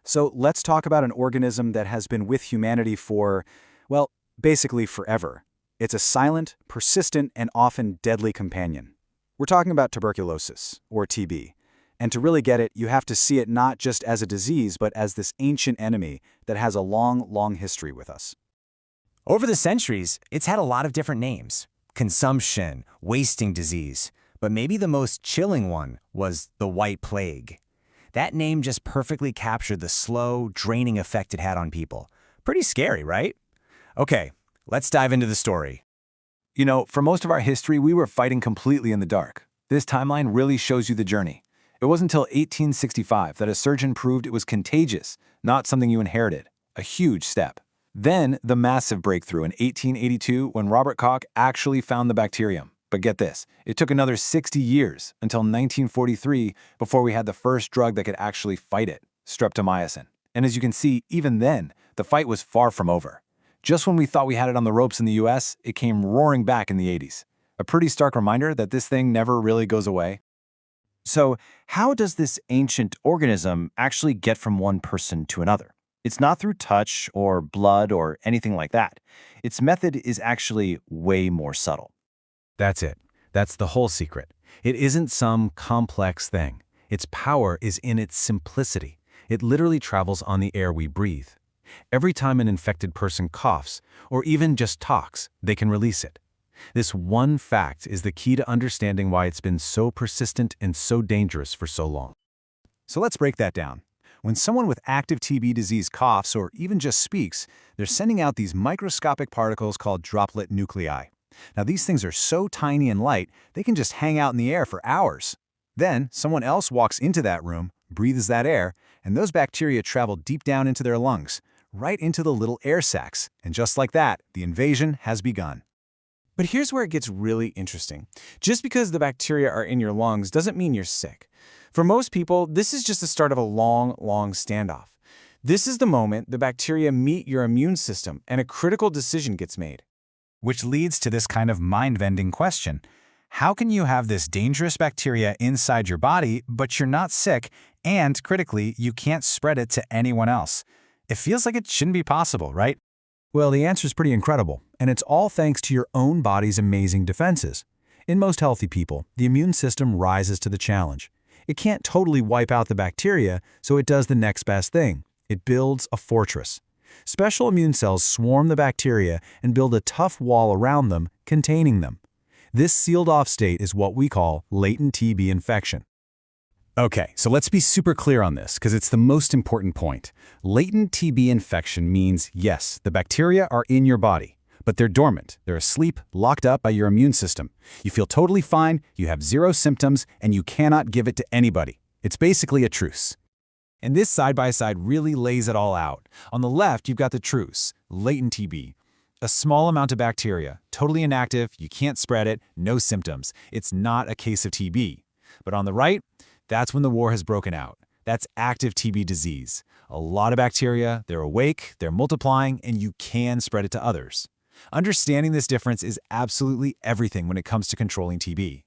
So let's talk about an organism that has been with humanity for, well, basically forever. It's a silent, persistent, and often deadly companion. We're talking about tuberculosis, or TB. And to really get it, you have to see it not just as a disease, but as this ancient enemy that has a long, long history with us. Over the centuries, it's had a lot of different names. Consumption, wasting disease, but maybe the most chilling one was the White Plague. That name just perfectly captured the slow, draining effect it had on people. Pretty scary, right? Okay, let's dive into the story. You know, for most of our history, we were fighting completely in the dark. This timeline really shows you the journey. It wasn't until 1865 that a surgeon proved it was contagious, not something you inherited. A huge step. Then, the massive breakthrough in 1882 when Robert Koch actually found the bacterium. But get this, it took another 60 years until 1943 before we had the first drug that could actually fight it, streptomycin. And as you can see, even then, the fight was far from over. Just when we thought we had it on the ropes in the US, it came roaring back in the 80s. A pretty stark reminder that this thing never really goes away. So, how does this ancient organism actually get from one person to another? It's not through touch or blood or anything like that. Its method is actually way more subtle. That's it. That's the whole secret. It isn't some complex thing. Its power is in its simplicity. It literally travels on the air we breathe. Every time an infected person coughs, or even just talks, they can release it. This one fact is the key to understanding why it's been so persistent and so dangerous for so long. So let's break that down. When someone with active TB disease coughs or even just speaks, they're sending out these microscopic particles called droplet nuclei. Now, these things are so tiny and light, they can just hang out in the air for hours. Then, someone else walks into that room, breathes that air, and those bacteria travel deep down into their lungs, right into the little air sacs. And just like that, the invasion has begun. But here's where it gets really interesting. Just because the bacteria are in your lungs doesn't mean you're sick. For most people, this is just the start of a long, long standoff. This is the moment the bacteria meet your immune system and a critical decision gets made. Which leads to this kind of mind-bending question. How can you have this dangerous bacteria inside your body, but you're not sick, and critically, you can't spread it to anyone else? It feels like it shouldn't be possible, right? Well, the answer is pretty incredible, and it's all thanks to your own body's amazing defenses. In most healthy people, the immune system rises to the challenge. It can't totally wipe out the bacteria, so it does the next best thing. It builds a fortress. Special immune cells swarm the bacteria and build a tough wall around them, containing them. This sealed-off state is what we call latent TB infection. Okay, so let's be super clear on this, because it's the most important point. Latent TB infection means, yes, the bacteria are in your body, but they're dormant. They're asleep, locked up by your immune system. You feel totally fine, you have zero symptoms, and you cannot give it to anybody. It's basically a truce. And this side-by-side really lays it all out. On the left, you've got the truce, latent TB. A small amount of bacteria, totally inactive, you can't spread it, no symptoms. It's not a case of TB. But on the right, that's when the war has broken out. That's active TB disease. A lot of bacteria, they're awake, they're multiplying, and you can spread it to others. Understanding this difference is absolutely everything when it comes to controlling TB.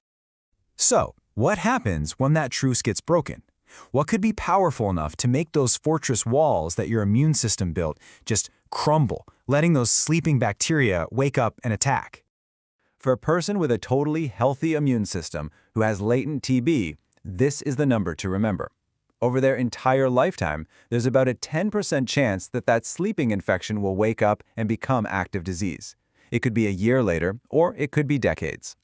So, what happens when that truce gets broken? What could be powerful enough to make those fortress walls that your immune system built just crumble, letting those sleeping bacteria wake up and attack? For a person with a totally healthy immune system who has latent TB, this is the number to remember. Over their entire lifetime, there's about a 10% chance that that sleeping infection will wake up and become active disease. It could be a year later, or it could be decades.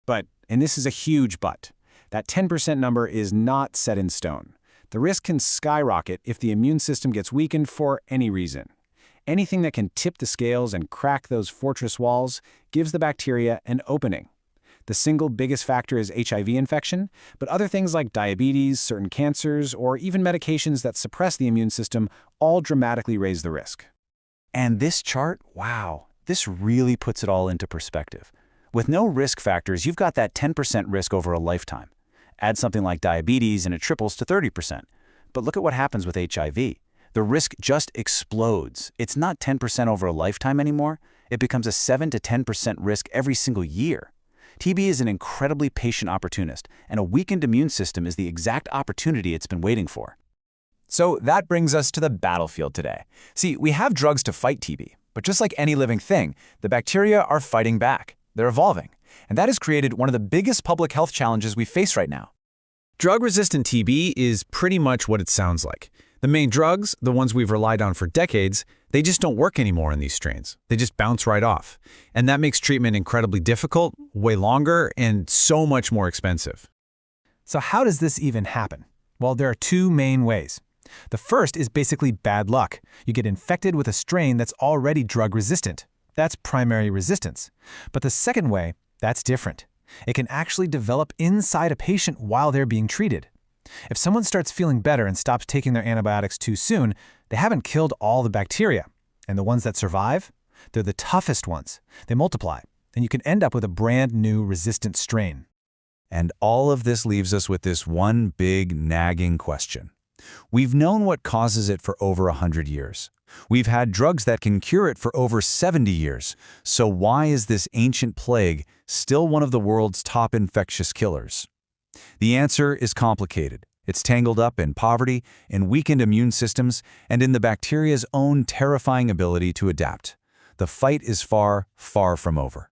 But, and this is a huge but, that 10% number is not set in stone. The risk can skyrocket if the immune system gets weakened for any reason. Anything that can tip the scales and crack those fortress walls gives the bacteria an opening. The single biggest factor is HIV infection, but other things like diabetes, certain cancers, or even medications that suppress the immune system all dramatically raise the risk. And this chart, wow, this really puts it all into perspective. With no risk factors, you've got that 10% risk over a lifetime. Add something like diabetes and it triples to 30%. But look at what happens with HIV. The risk just explodes. It's not 10% over a lifetime anymore. It becomes a 7 to 10% risk every single year. TB is an incredibly patient opportunist, and a weakened immune system is the exact opportunity it's been waiting for. So that brings us to the battlefield today. See, we have drugs to fight TB, but just like any living thing, the bacteria are fighting back. They're evolving. And that has created one of the biggest public health challenges we face right now. Drug-resistant TB is pretty much what it sounds like. The main drugs, the ones we've relied on for decades, they just don't work anymore in these strains. They just bounce right off. And that makes treatment incredibly difficult, way longer, and so much more expensive. So how does this even happen? Well, there are two main ways. The first is basically bad luck. You get infected with a strain that's already drug-resistant. That's primary resistance. But the second way, that's different. It can actually develop inside a patient while they're being treated. If someone starts feeling better and stops taking their antibiotics too soon, they haven't killed all the bacteria. And the ones that survive? They're the toughest ones. They multiply, and you can end up with a brand new resistant strain. And all of this leaves us with this one big nagging question. We've known what causes it for over 100 years. We've had drugs that can cure it for over 70 years. So why is this ancient plague still one of the world's top infectious killers? The answer is complicated. It's tangled up in poverty, in weakened immune systems, and in the bacteria's own terrifying ability to adapt. The fight is far, far from over.